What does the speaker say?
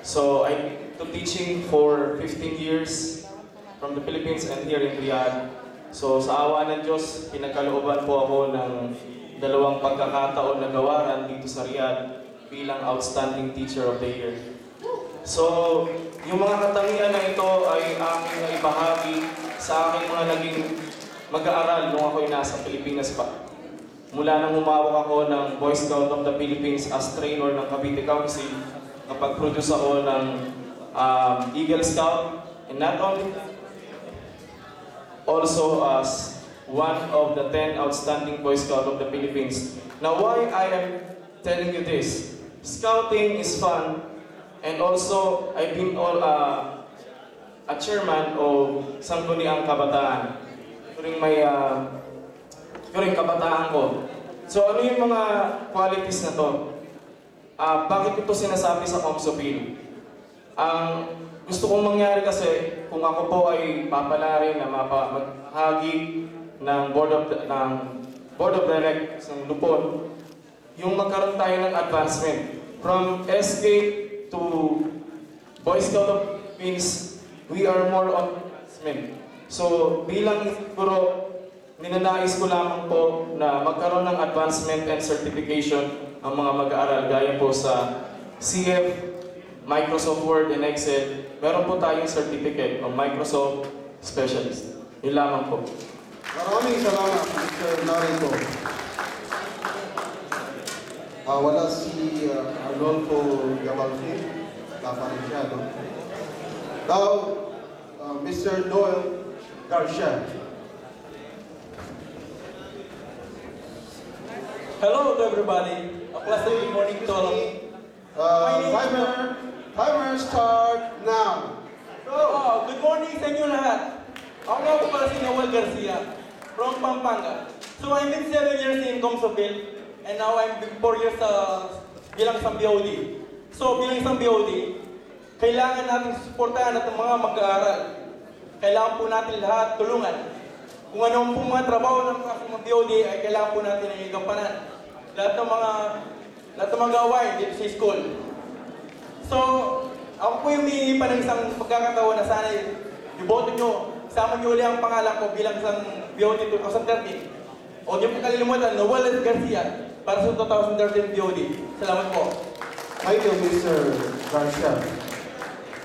So I took teaching for 15 years from the Philippines and here in Riyadh. So sa awa ng Diyos, pinagkalooban po ako ng dalawang pagkakataon na gawaran dito sa Riyadh bilang Outstanding Teacher of the Year. So, yung mga katangian na ito ay aking naibahagi sa aking mga naging mag-aaral nung ako'y nasa Pilipinas pa. Mula nang humawak ako ng Boy Scout of the Philippines as trainer ng Cavite Council, kapag-produce ako ng Eagle Scout, and not only that, also as one of the 10 outstanding Boy Scout of the Philippines. Now, why I am telling you this? Scouting is fun, and also I've been a chairman of Sangguniang Kabataan during kabataan ko. So ano yung mga qualities na to? Bakit ito sinasabi sa Comsopil? Ang gusto kong mangyari kasi, kung ako po ay papalarin na maghagi ng Board of Directors ng Lupon, yung magkaroon tayo ng advancement. From SK to Boy Scout of Philippines, we are more on advancement. So bilang siguro, ninanais ko lamang po na magkaroon ng advancement and certification ang mga mag-aaral gaya po sa CF, Microsoft Word and Excel. Meron po tayong certificate of Microsoft Specialist. Yun lamang po. Maraming salamat, Mr. Narito. Wala si Arnolfo Gabalfin. Tama rin siya, no? Now, Mr. Noel Garcia. Hello to everybody. A pleasant good morning to all. Timer start now. Oh, good morning sa inyo lahat. Ako nga po pala si Noel Garcia from Pampanga. So I've been 7 years in Comsopil and now I'm 4 years bilang isang BOD. So bilang isang BOD, kailangan natin suportahan at mga mag-aaral. Kailangan po natin lahat tulungan. Kung anong po mga trabaho ng mga BOD ay kailangan po natin ang igampanan. Lahat ng mga gawain dito sa school. So, ako po yung humihingi pa ng isang pagkakataon na sana iboto nyo, isama nyo ulit ang pangalan ko bilang isang BOD 2013. O nyo po kalilimutan, Noel Garcia para sa 2013 BOD. Salamat po. Thank you, Mr. Garcia.